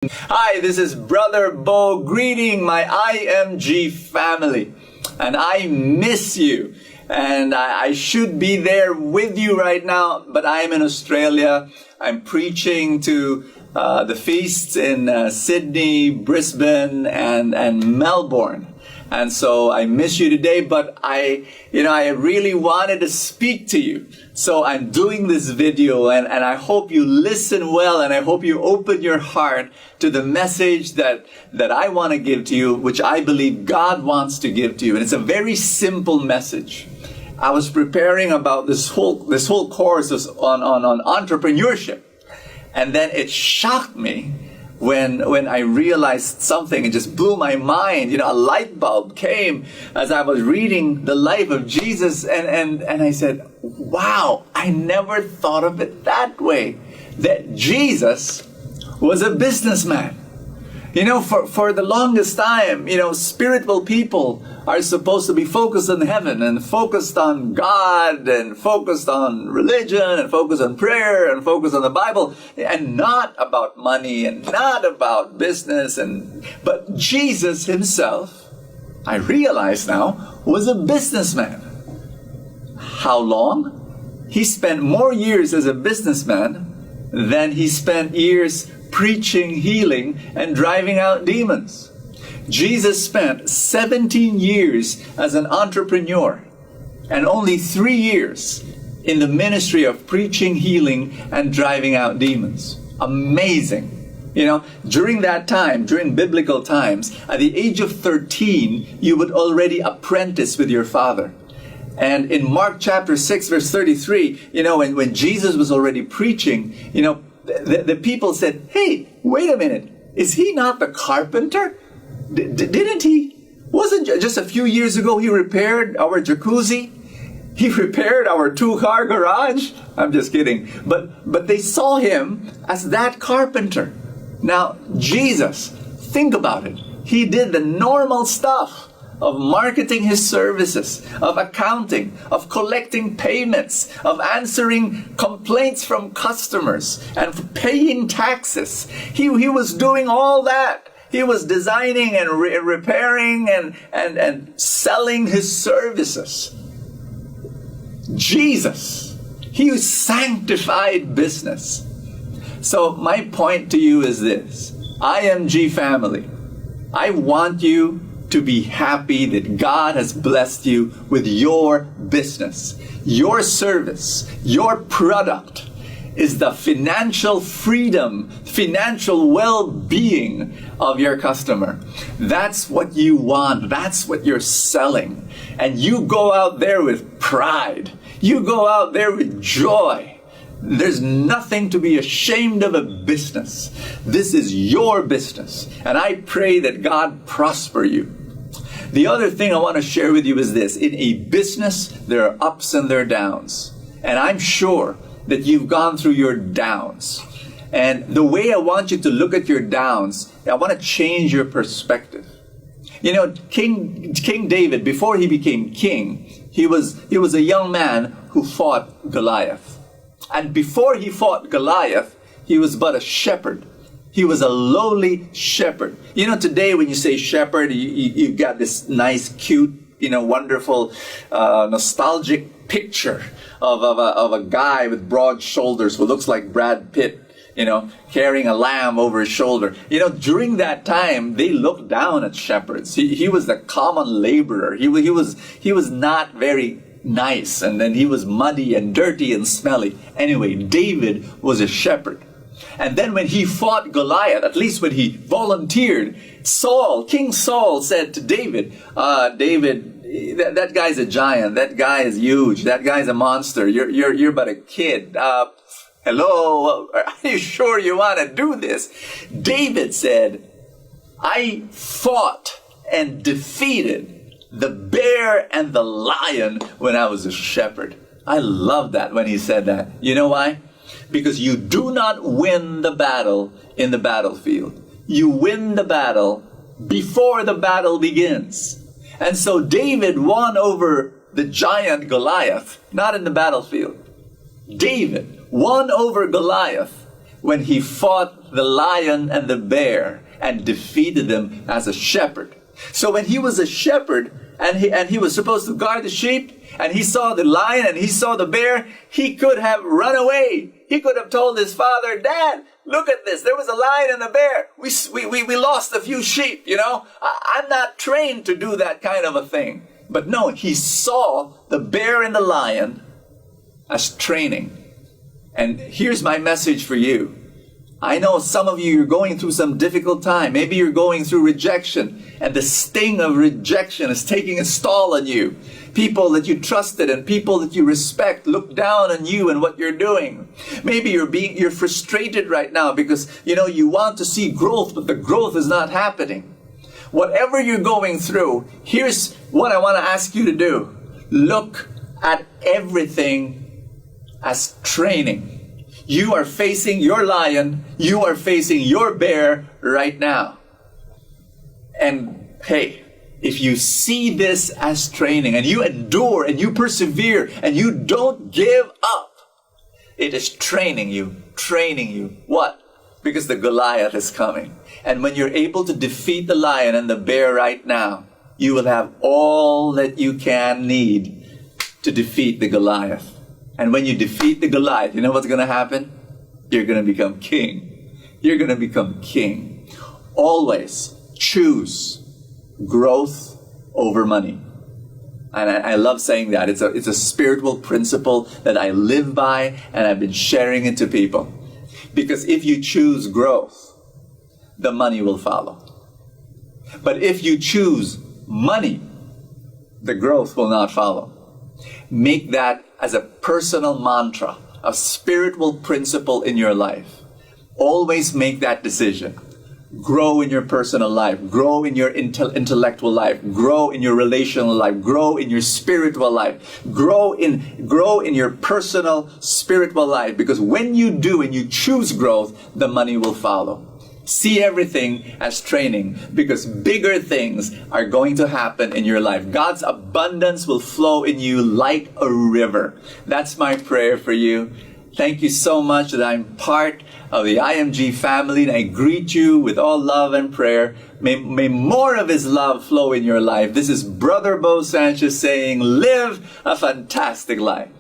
Hi, this is Brother Bo greeting my IMG family. And I miss you. And I should be there with you right now, but I am in Australia. I'm preaching to the feasts in Sydney, Brisbane, and Melbourne. And so I miss you today, but I really wanted to speak to you. So I'm doing this video, and I hope you listen well, and I hope you open your heart to the message that I want to give to you, which I believe God wants to give to you. And it's a very simple message. I was preparing about this whole course on entrepreneurship, and then it shocked me when I realized something. It just blew my mind. A light bulb came as I was reading the life of Jesus, and I said, wow, I never thought of it that way, that Jesus was a businessman. For the longest time, spiritual people are supposed to be focused on heaven and focused on God and focused on religion and focused on prayer and focused on the Bible and not about money and not about business. But Jesus himself, I realize now, was a businessman. How long? He spent more years as a businessman than he spent years preaching, healing, and driving out demons. Jesus spent 17 years as an entrepreneur and only 3 years in the ministry of preaching, healing, and driving out demons. Amazing. During that time, during biblical times, at the age of 13, you would already apprentice with your father. And in Mark chapter 6, verse 33, when Jesus was already preaching, the people said, hey, wait a minute, is he not the carpenter? Didn't he? Wasn't just a few years ago he repaired our jacuzzi? He repaired our 2-car garage? I'm just kidding. But they saw him as that carpenter. Now, Jesus, think about it. He did the normal stuff of marketing his services, of accounting, of collecting payments, of answering complaints from customers, and paying taxes. He was doing all that. He was designing and repairing and selling his services. Jesus, he sanctified business. So my point to you is this. IMG family, I want you to be happy that God has blessed you with your business. Your service, your product is the financial freedom, financial well-being of your customer. That's what you want. That's what you're selling. And you go out there with pride. You go out there with joy. There's nothing to be ashamed of a business. This is your business. And I pray that God prosper you. The other thing I want to share with you is this. In a business, there are ups and there are downs. And I'm sure that you've gone through your downs. And the way I want you to look at your downs, I want to change your perspective. King David, before he became king, he was a young man who fought Goliath. And before he fought Goliath, he was but a shepherd. He was a lowly shepherd. Today when you say shepherd, you got this nice, cute, wonderful, nostalgic picture of a guy with broad shoulders who looks like Brad Pitt, carrying a lamb over his shoulder. During that time, they looked down at shepherds. He was the common laborer. He was not very nice, and then he was muddy and dirty and smelly. Anyway, David was a shepherd. And then when he fought Goliath, at least when he volunteered, King Saul said to David, David, that guy's a giant. That guy is huge. That guy's a monster. You're but a kid. Hello, are you sure you want to do this? David said, I fought and defeated the bear and the lion when I was a shepherd. I love that when he said that. You know why? Because you do not win the battle in the battlefield. You win the battle before the battle begins. And so David won over the giant Goliath, not in the battlefield. David won over Goliath when he fought the lion and the bear and defeated them as a shepherd. So when he was a shepherd and he was supposed to guard the sheep, and he saw the lion and he saw the bear, he could have run away. He could have told his father, "Dad, look at this. There was a lion and a bear. We lost a few sheep, you know. I'm not trained to do that kind of a thing." But no, he saw the bear and the lion as training. And here's my message for you. I know some of you are going through some difficult time. Maybe you're going through rejection, and the sting of rejection is taking its toll on you. People that you trusted and people that you respect look down on you and what you're doing. Maybe you're frustrated right now because you want to see growth, but the growth is not happening. Whatever you're going through, here's what I want to ask you to do. Look at everything as training. You are facing your lion. You are facing your bear right now. And hey, if you see this as training and you endure and you persevere and you don't give up, it is training you. What? Because the Goliath is coming. And when you're able to defeat the lion and the bear right now, you will have all that you can need to defeat the Goliath. And when you defeat the Goliath, you know what's going to happen? You're going to become king. You're going to become king. Always choose growth over money. And I love saying that. It's a spiritual principle that I live by, and I've been sharing it to people. Because if you choose growth, the money will follow. But if you choose money, the growth will not follow. Make that as a personal mantra, a spiritual principle in your life. Always make that decision. Grow in your personal life. Grow in your intellectual life. Grow in your relational life. Grow in your spiritual life. Grow in your personal spiritual life. Because when you do and you choose growth, the money will follow. See everything as training, because bigger things are going to happen in your life. God's abundance will flow in you like a river. That's my prayer for you. Thank you so much that I'm part of the IMG family, and I greet you with all love and prayer. May more of His love flow in your life. This is Brother Bo Sanchez saying, live a fantastic life.